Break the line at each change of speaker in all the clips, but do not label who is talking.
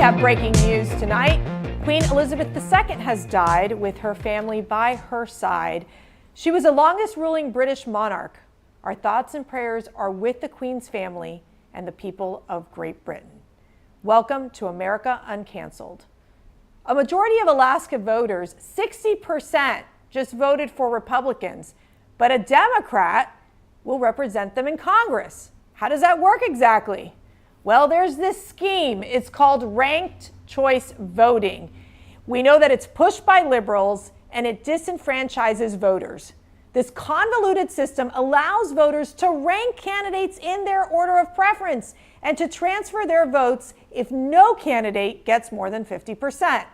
have breaking news tonight. Queen Elizabeth II has died with her family by her side. She was the longest ruling British monarch. Our thoughts and prayers are with the Queen's family and the people of Great Britain. Welcome to America Uncanceled. A majority of Alaska voters, 60%, just voted for Republicans, but a Democrat will represent them in Congress. How does that work exactly? Well, there's this scheme. It's called ranked choice voting. We know that it's pushed by liberals and it disenfranchises voters. This convoluted system allows voters to rank candidates in their order of preference and to transfer their votes if no candidate gets more than 50%.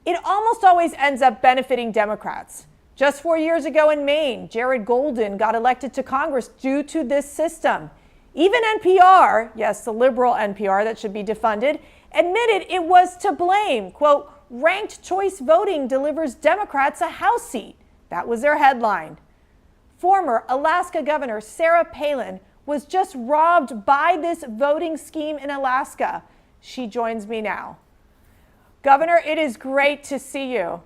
It almost always ends up benefiting Democrats. Just 4 years ago in Maine, Jared Golden got elected to Congress due to this system. Even NPR, yes, the liberal NPR that should be defunded, admitted it was to blame. Quote, ranked choice voting delivers Democrats a House seat. That was their headline. Former Alaska Governor Sarah Palin was just robbed by this voting scheme in Alaska. She joins me now. Governor, it is great to see you.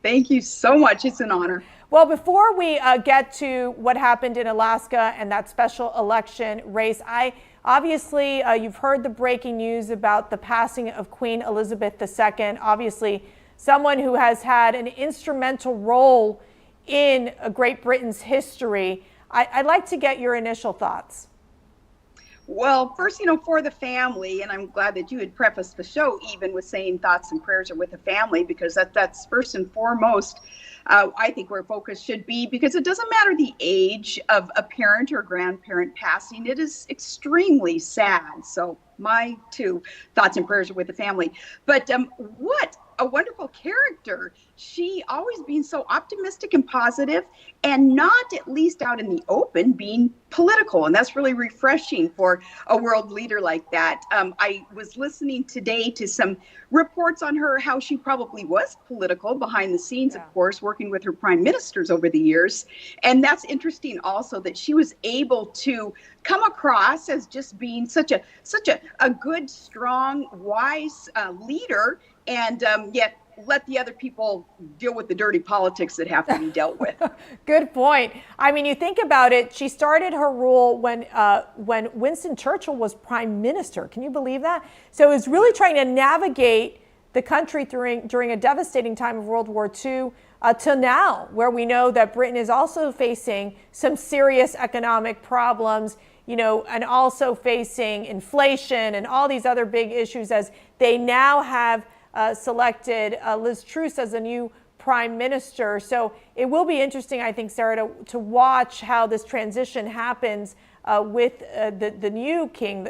Thank you so much. It's an honor.
Well, before we get to what happened in Alaska and that special election race, obviously you've heard the breaking news about the passing of Queen Elizabeth II, obviously someone who has had an instrumental role in Great Britain's history. I'd like to get your initial thoughts.
Well, first, for the family, and I'm glad that you had prefaced the show even with saying thoughts and prayers are with the family, because that's first and foremost, I think where focus should be, because it doesn't matter the age of a parent or grandparent passing. It is extremely sad. So my two thoughts and prayers are with the family. But what a wonderful character. She always being so optimistic and positive, and not, at least out in the open, being political. And that's really refreshing for a world leader like that. I was listening today to some reports on her, how she probably was political behind the scenes, of course, working with her prime ministers over the years. And that's interesting also, that she was able to come across as just being such a good, strong, wise leader, and yet let the other people deal with the dirty politics that have to be dealt with.
Good point. I mean, you think about it, she started her rule when Winston Churchill was prime minister. Can you believe that? So it's really trying to navigate the country during a devastating time of World War II till now, where we know that Britain is also facing some serious economic problems, and also facing inflation and all these other big issues, as they now have selected Liz Truss as a new prime minister. So it will be interesting, I think, Sarah, to watch how this transition happens with the new king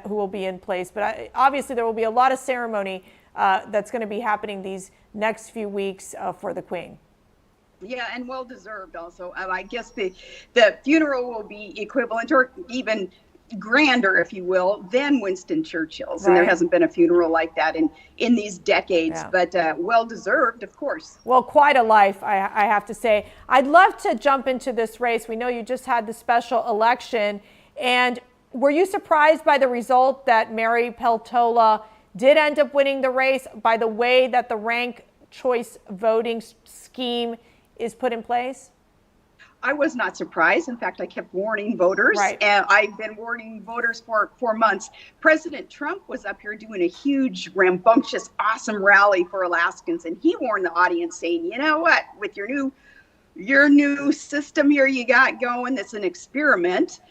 who will be in place. But obviously there will be a lot of ceremony that's going to be happening these next few weeks for the Queen.
Yeah, and well deserved also. I guess the funeral will be equivalent or even grander, if you will, than Winston Churchill's. Right. And there hasn't been a funeral like that in these decades, but well deserved, of course.
Well, quite a life, I have to say. I'd love to jump into this race. We know you just had the special election, and were you surprised by the result that Mary Peltola did end up winning the race, by the way that the ranked choice voting scheme is put in place?
I was not surprised. In fact, I kept warning voters,
right.
And I've been warning voters for 4 months. President Trump was up here doing a huge, rambunctious, awesome rally for Alaskans, and he warned the audience, saying, you know what, with your new system here you got going, that's an experiment,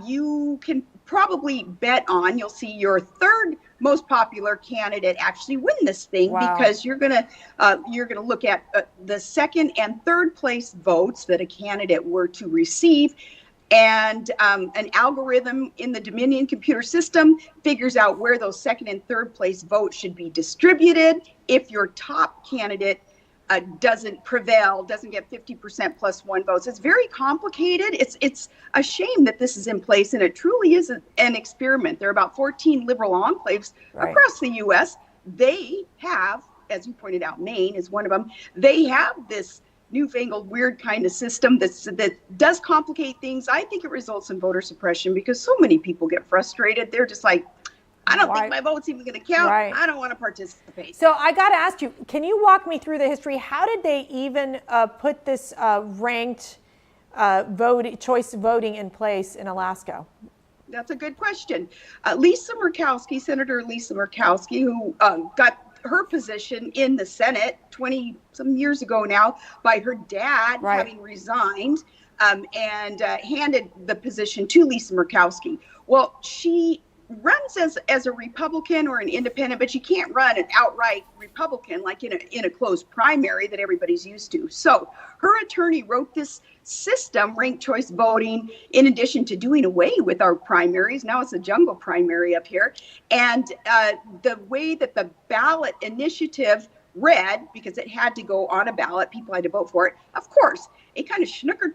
you can probably bet on you'll see your third most popular candidate actually win this thing. Wow. Because you're gonna look at the second and third place votes that a candidate were to receive, and an algorithm in the Dominion computer system figures out where those second and third place votes should be distributed. If your top candidate doesn't prevail, doesn't get 50% plus one votes. It's very complicated. It's a shame that this is in place, and it truly is an experiment. There are about 14 liberal enclaves across the U.S. They have, as you pointed out, Maine is one of them. They have this newfangled, weird kind of system that does complicate things. I think it results in voter suppression because so many people get frustrated. They're just like, I don't
Why?
think my vote's even going to count.
Right.
I don't want to participate.
So I got to ask you, can you walk me through the history? How did they even put this ranked choice voting in place in Alaska?
That's a good question. Lisa Murkowski, Senator Lisa Murkowski, who got her position in the Senate 20 some years ago now by her dad having resigned, and handed the position to Lisa Murkowski. Well, she runs as a Republican or an independent, but you can't run an outright Republican like in a closed primary that everybody's used to. So her attorney wrote this system, ranked choice voting, in addition to doing away with our primaries. Now it's a jungle primary up here. And the way that the ballot initiative read, because it had to go on a ballot, people had to vote for it. Of course, it kind of snookered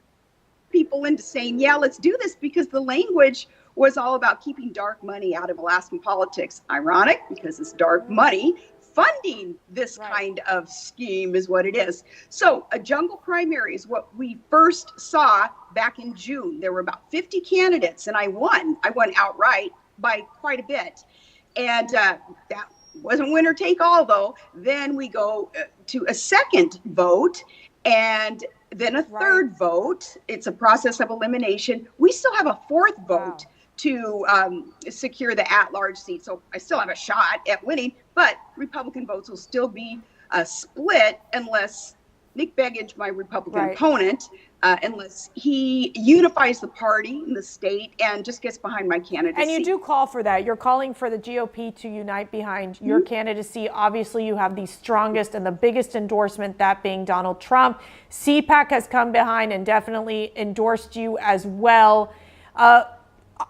people into saying, yeah, let's do this, because the language was all about keeping dark money out of Alaskan politics. Ironic, because it's dark money funding this kind of scheme is what it is. So a jungle primary is what we first saw back in June. There were about 50 candidates, and I won. I won outright by quite a bit. And that wasn't winner take all, though. Then we go to a second vote, and then a third vote. It's a process of elimination. We still have a fourth vote to secure the at-large seat. So I still have a shot at winning, but Republican votes will still be split unless Nick Begich, my Republican opponent, unless he unifies the party in the state and just gets behind my candidacy.
And you do call for that. You're calling for the GOP to unite behind your candidacy. Obviously, you have the strongest and the biggest endorsement, that being Donald Trump. CPAC has come behind and definitely endorsed you as well.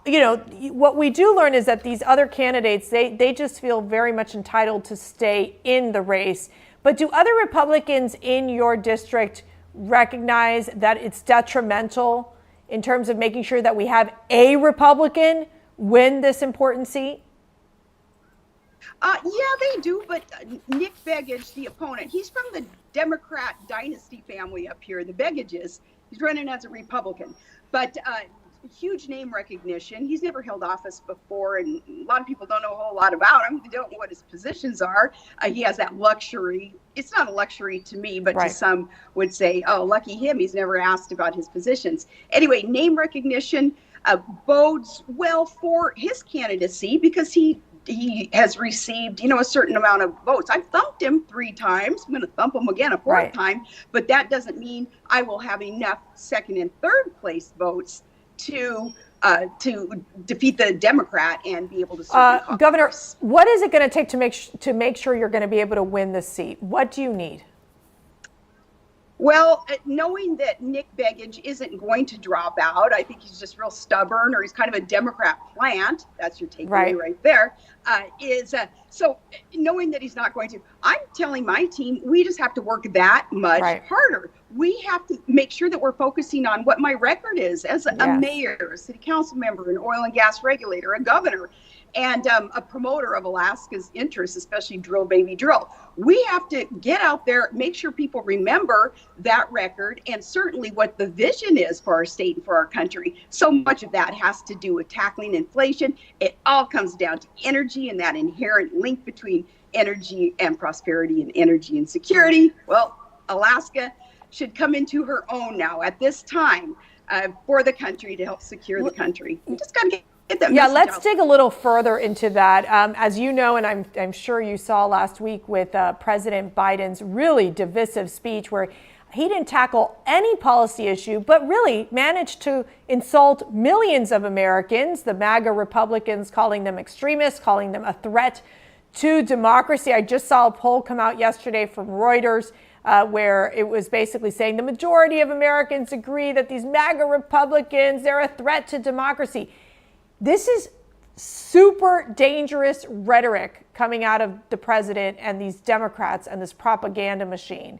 You know, what we do learn is that these other candidates, they just feel very much entitled to stay in the race. But do other Republicans in your district recognize that it's detrimental in terms of making sure that we have a Republican win this important seat?
Yeah, they do. But Nick Begich, the opponent, he's from the Democrat dynasty family up here, the Begiches. He's running as a Republican. But huge name recognition. He's never held office before, and a lot of people don't know a whole lot about him. They don't know what his positions are. He has that luxury. It's not a luxury to me, but to some would say, oh, lucky him. He's never asked about his positions. Anyway, name recognition bodes well for his candidacy because he has received, a certain amount of votes. I've thumped him 3 times. I'm going to thump him again a 4th time, but that doesn't mean I will have enough second and third place votes to defeat the Democrat and be able to serve
Governor, what is it going to take to make sure you're going to be able to win this seat? What do you need?
Well, knowing that Nick Begich isn't going to drop out, I think he's just real stubborn, or he's kind of a Democrat plant. That's your takeaway right there. So knowing that he's not going to, I'm telling my team, we just have to work that much harder. We have to make sure that we're focusing on what my record is as a mayor, a city council member, an oil and gas regulator, a governor, and a promoter of Alaska's interests, especially drill, baby, drill. We have to get out there, make sure people remember that record, and certainly what the vision is for our state and for our country. So much of that has to do with tackling inflation. It all comes down to energy and that inherent link between energy and prosperity and energy and security. Well, Alaska should come into her own now at this time for the country to help secure the country. We just got to get that message
let's
out.
dig a little further into that. As you know, and I'm sure you saw last week with President Biden's really divisive speech where he didn't tackle any policy issue, but really managed to insult millions of Americans, the MAGA Republicans, calling them extremists, calling them a threat to democracy. I just saw a poll come out yesterday from Reuters where it was basically saying the majority of Americans agree that these MAGA Republicans, they're a threat to democracy. This is super dangerous rhetoric coming out of the president and these Democrats and this propaganda machine.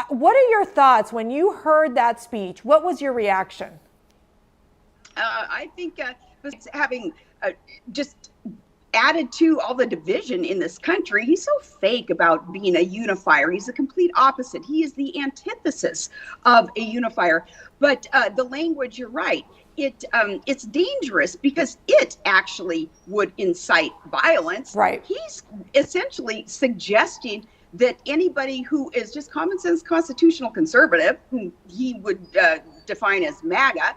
What are your thoughts when you heard that speech? What was your reaction?
I think it's having just added to all the division in this country. He's so fake about being a unifier. He's the complete opposite. He is the antithesis of a unifier. But the language, you're right. it's dangerous because it actually would incite violence.
Right.
He's essentially suggesting that anybody who is just common sense constitutional conservative, whom he would define as MAGA,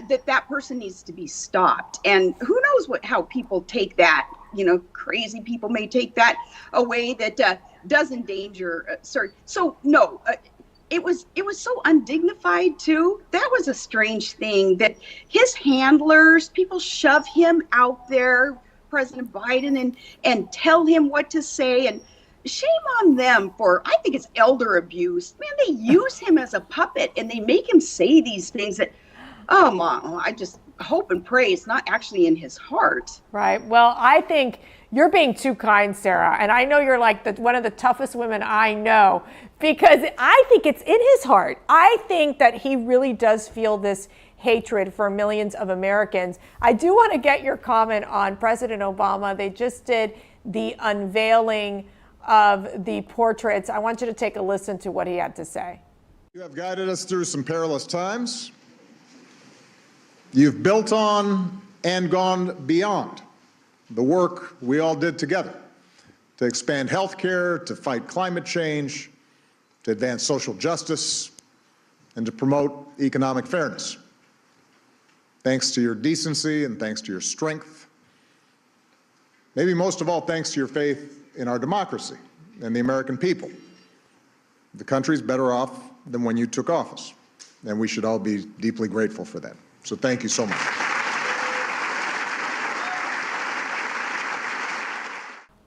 that person needs to be stopped. And who knows how people take that. Crazy people may take that a way that does endanger. So no. It was so undignified too. That was a strange thing that his handlers, people shove him out there, President Biden, and tell him what to say. And shame on them for, I think it's elder abuse. Man, they use him as a puppet and they make him say these things that, oh my, I just hope and pray it's not actually in his heart.
Right. Well, I think you're being too kind, Sarah. And I know you're like one of the toughest women I know, because I think it's in his heart. I think that he really does feel this hatred for millions of Americans. I do want to get your comment on President Obama. They just did the unveiling of the portraits. I want you to take a listen to what he had to say.
You have guided us through some perilous times. You've built on and gone beyond the work we all did together to expand health care, to fight climate change, to advance social justice, and to promote economic fairness. Thanks to your decency and thanks to your strength, maybe most of all thanks to your faith in our democracy and the American people, the country's better off than when you took office, and we should all be deeply grateful for that. So thank you so much.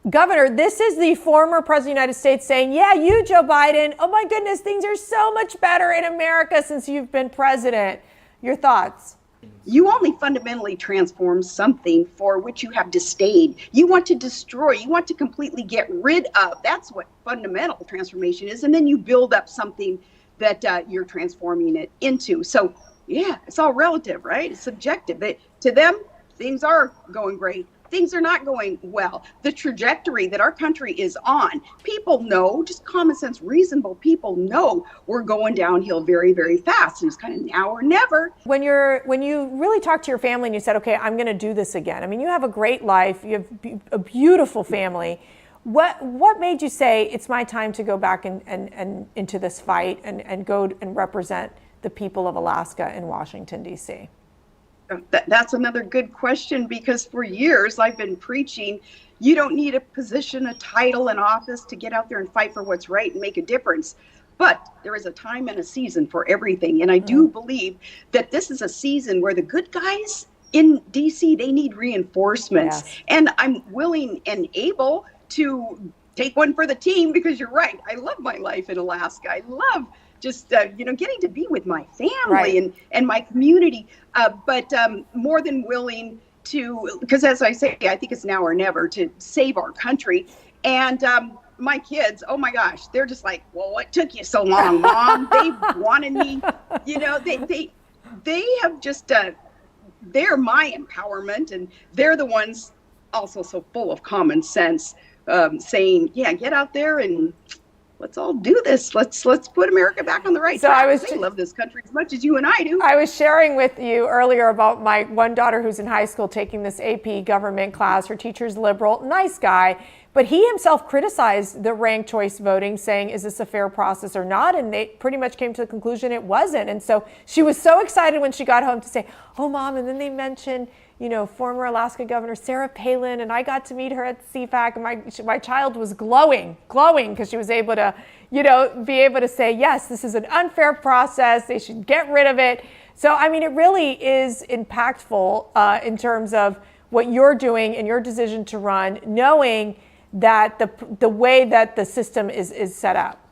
Governor, this is the former president of the United States saying, yeah, you, Joe Biden, oh my goodness, things are so much better in America since you've been president. Your thoughts?
You only fundamentally transform something for which you have disdain. You want to destroy, you want to completely get rid of. That's what fundamental transformation is. And then you build up something that you're transforming it into. So yeah, it's all relative, right? It's subjective. To them, things are going great. Things are not going well. The trajectory that our country is on, people know, just common sense, reasonable people know we're going downhill very, very fast. And it's kind of now or never.
When you really talked to your family and you said, okay, I'm going to do this again. I mean, you have a great life. You have a beautiful family. What made you say it's my time to go back and into this fight and go and represent the people of Alaska in Washington, D.C.?
That's another good question, because for years I've been preaching you don't need a position, a title, an office to get out there and fight for what's right and make a difference. But there is a time and a season for everything. And I do believe that this is a season where the good guys in DC, they need reinforcements. Yes. And I'm willing and able to take one for the team, because you're right. I love my life in Alaska. I love just, getting to be with my family and my community. But more than willing to, because as I say, I think it's now or never to save our country. And my kids, oh my gosh, they're just like, well, what took you so long, Mom? They wanted me, they have just, they're my empowerment, and they're the ones also so full of common sense, saying, yeah, get out there and let's all do this. Let's put America back on the right track. They love this country as much as you and I do.
I was sharing with you earlier about my one daughter who's in high school taking this AP government class. Her teacher's liberal, nice guy, but he himself criticized the ranked choice voting, saying, is this a fair process or not? And they pretty much came to the conclusion it wasn't. And so she was so excited when she got home to say, oh, Mom, and then they mentioned, former Alaska Governor Sarah Palin, and I got to meet her at CFAC, and my child was glowing because she was able to, be able to say, yes, this is an unfair process. They should get rid of it. So, I mean, it really is impactful in terms of what you're doing and your decision to run, knowing that the way that the system is set up.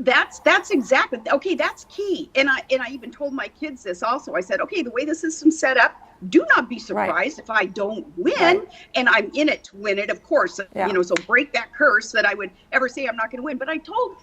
That's exactly, okay, that's key. And I even told my kids this also. I said, okay, the way the system's set up, do not be surprised if I don't win, and I'm in it to win it, of course. So break that curse that I would ever say I'm not going to win. But I told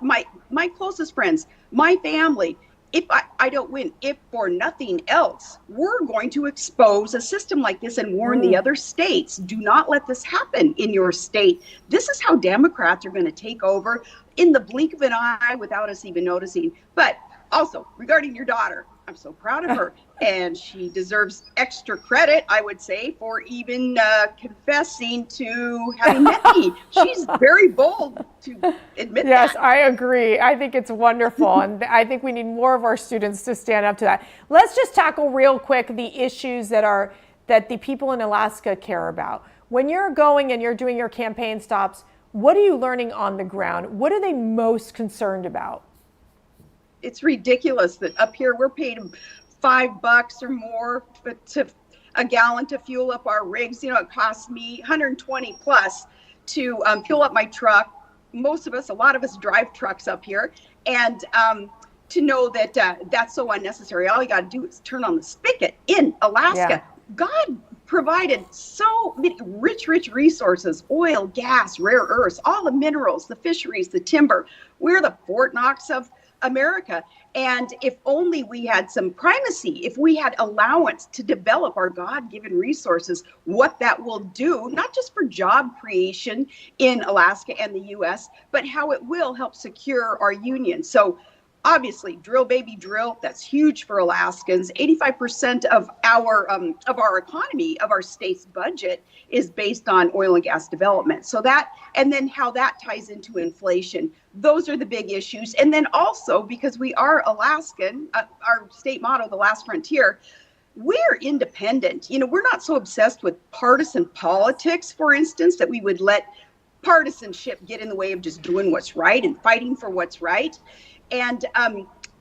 my closest friends, my family, if I don't win, if for nothing else, we're going to expose a system like this and warn the other states, do not let this happen in your state. This is how Democrats are going to take over in the blink of an eye without us even noticing. But also, regarding your daughter, I'm so proud of her. And she deserves extra credit, I would say, for even confessing to having met me. She's very bold to admit
Yes,
that.
I agree. I think it's wonderful. And I think we need more of our students to stand up to that. Let's just tackle real quick the issues that the people in Alaska care about. When you're going and you're doing your campaign stops, what are you learning on the ground? What are they most concerned about?
It's ridiculous that up here we're paid $5 or more to a gallon to fuel up our rigs. You know, it costs me 120 plus to fuel up my truck. Most of us, a lot of us drive trucks up here, and to know that that's so unnecessary. All you got to do is turn on the spigot in Alaska.
Yeah.
God provided so many rich resources: oil, gas, rare earths, all the minerals, the fisheries, the timber. We're the Fort Knox of America. And if only we had some primacy, if we had allowance to develop our God-given resources, what that will do, not just for job creation in Alaska and the US, but how it will help secure our union. So obviously, drill, baby, drill. That's huge for Alaskans. 85% of our economy, of our state's budget, is based on oil and gas development. So that, and then how that ties into inflation. Those are the big issues. And then also, because we are Alaskan, our state motto, the last frontier, we're independent. You know, we're not so obsessed with partisan politics, for instance, that we would let partisanship get in the way of just doing what's right and fighting for what's right. And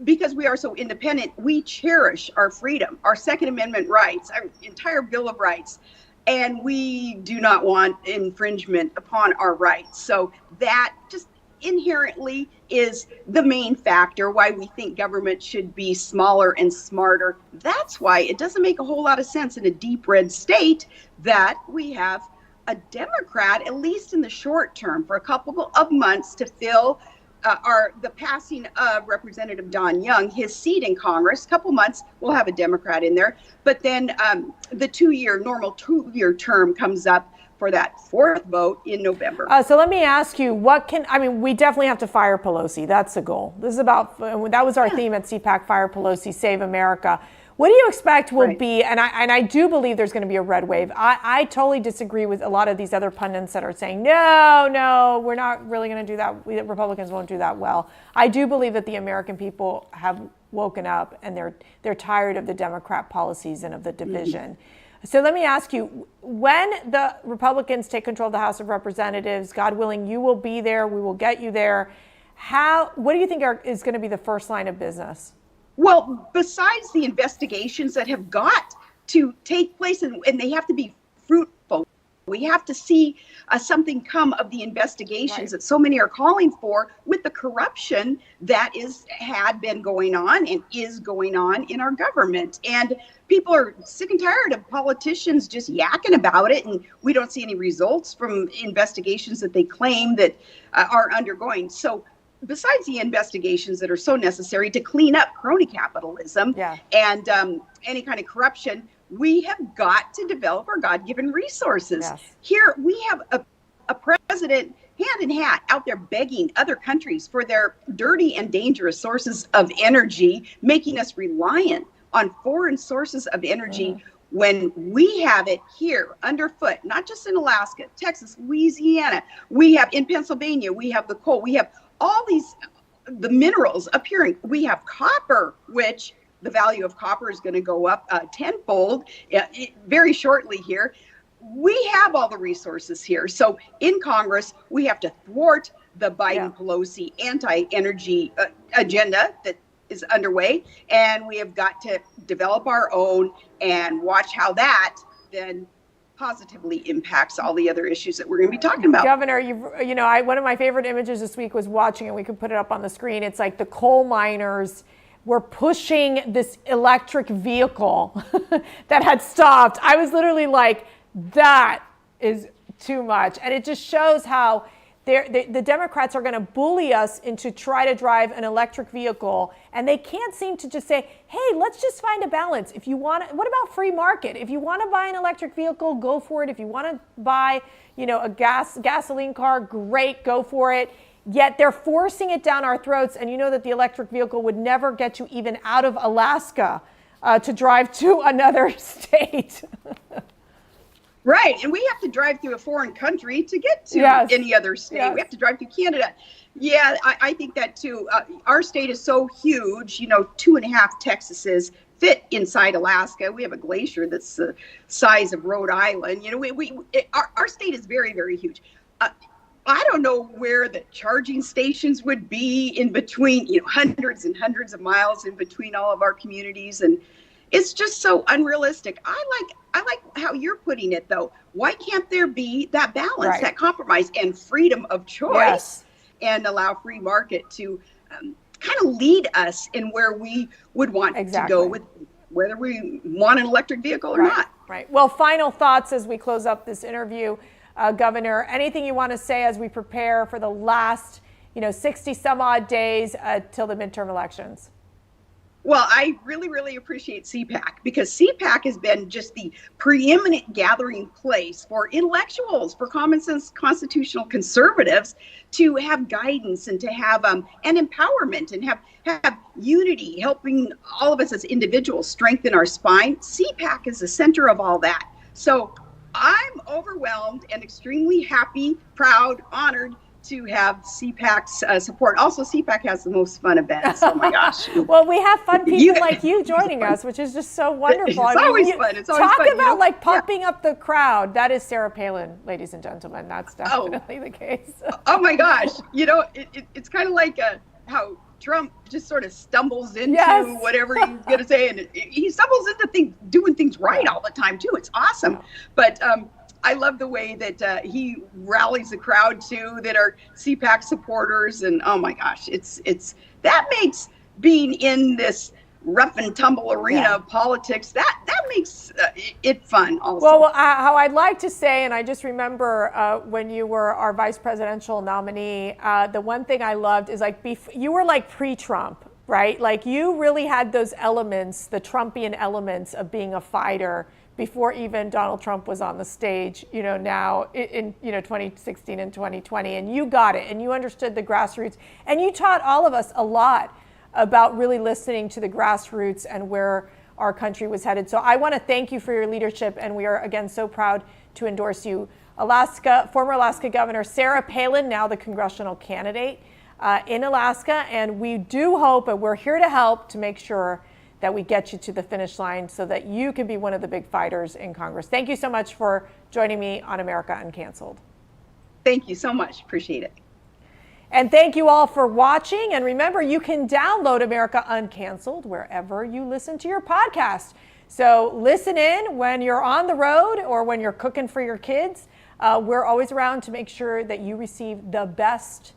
because we are so independent, we cherish our freedom, our Second Amendment rights, our entire Bill of Rights, and we do not want infringement upon our rights. So that just inherently is the main factor why we think government should be smaller and smarter. That's why it doesn't make a whole lot of sense in a deep red state that we have a Democrat, at least in the short term, for a couple of months to fill the passing of Representative Don Young, his seat in Congress. A couple months, we'll have a Democrat in there. But then the normal two-year term comes up for that fourth vote in November.
So let me ask you, we definitely have to fire Pelosi. That's the goal. This is about, that was our theme at CPAC, Fire Pelosi, Save America. What do you expect will be, and I do believe there's going to be a red wave. I totally disagree with a lot of these other pundits that are saying, no, we're not really going to do that. Republicans won't do that well. I do believe that the American people have woken up and they're tired of the Democrat policies and of the division. Mm-hmm. So let me ask you, when the Republicans take control of the House of Representatives, God willing, you will be there, we will get you there. What do you think is going to be the first line of business?
Well, besides the investigations that have got to take place, and they have to be fruitful, we have to see something come of the investigations that so many are calling for, with the corruption that had been going on and is going on in our government. And people are sick and tired of politicians just yakking about it, and we don't see any results from investigations that they claim that are undergoing. So besides the investigations that are so necessary to clean up crony capitalism and any kind of corruption, we have got to develop our God-given resources. Yes. Here we have a president hand in hat out there begging other countries for their dirty and dangerous sources of energy, making us reliant on foreign sources of energy when we have it here underfoot, not just in Alaska, Texas, Louisiana. We have in Pennsylvania, we have the coal, we have all the minerals appearing. We have copper, which the value of copper is going to go up tenfold very shortly here. We have all the resources here. So in Congress, we have to thwart the Biden-Pelosi anti-energy agenda that is underway. And we have got to develop our own and watch how that then positively impacts all the other issues that we're going to be talking about.
Governor, one of my favorite images this week was watching, and we could put it up on the screen. It's like the coal miners were pushing this electric vehicle that had stopped. I was literally like, that is too much. And it just shows how the Democrats are going to bully us into try to drive an electric vehicle, and they can't seem to just say, hey, let's just find a balance. If you want to, what about free market? If you want to buy an electric vehicle, go for it. If you want to buy, a gasoline car, great, go for it. Yet they're forcing it down our throats. And you know that the electric vehicle would never get you even out of Alaska to drive to another state.
Right. And we have to drive through a foreign country to get to any other state. Yes. We have to drive through Canada. Yeah, I think that too. Our state is so huge, 2.5 Texases fit inside Alaska. We have a glacier that's the size of Rhode Island. Our state is very, very huge. I don't know where the charging stations would be in between, hundreds and hundreds of miles in between all of our communities. And it's just so unrealistic. I like how you're putting it, though. Why can't there be that balance, that compromise, and freedom of choice, and allow free market to kind of lead us in where we would want to go with whether we want an electric vehicle or not.
Right. Well, final thoughts as we close up this interview, Governor. Anything you want to say as we prepare for the last, 60 some odd days till the midterm elections?
Well, I really, really appreciate CPAC, because CPAC has been just the preeminent gathering place for intellectuals, for common sense constitutional conservatives to have guidance and to have an empowerment and have unity, helping all of us as individuals strengthen our spine. CPAC is the center of all that. So I'm overwhelmed and extremely happy, proud, honored to have CPAC's support. Also, CPAC has the most fun events. Oh my gosh.
Well, we have fun people like you joining us, which is just so wonderful.
It's always fun. It's always fun.
Talk about pumping up the crowd. That is Sarah Palin, ladies and gentlemen. That's definitely the case.
Oh my gosh. It's kind of like how Trump just sort of stumbles into whatever he's going to say. And he stumbles into doing things right all the time, too. It's awesome. But I love the way that he rallies the crowd too, that are CPAC supporters, and oh my gosh, it's that makes being in this rough and tumble arena of politics that makes it fun also.
Well, how I'd like to say, and I just remember when you were our vice presidential nominee, the one thing I loved is you were like pre-Trump, right? Like you really had those elements, the Trumpian elements of being a fighter, before even Donald Trump was on the stage, now in 2016 and 2020, and you got it, and you understood the grassroots, and you taught all of us a lot about really listening to the grassroots and where our country was headed. So I want to thank you for your leadership, and we are again so proud to endorse you. Former Alaska Governor Sarah Palin, now the congressional candidate in Alaska, and we do hope, and we're here to help to make sure that we get you to the finish line so that you can be one of the big fighters in Congress. Thank you so much for joining me on America Uncanceled.
Thank you so much. Appreciate it.
And thank you all for watching. And remember, you can download America Uncanceled wherever you listen to your podcast. So listen in when you're on the road or when you're cooking for your kids. We're always around to make sure that you receive the best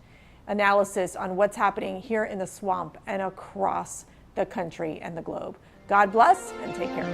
analysis on what's happening here in the swamp and across the country and the globe. God bless and take care.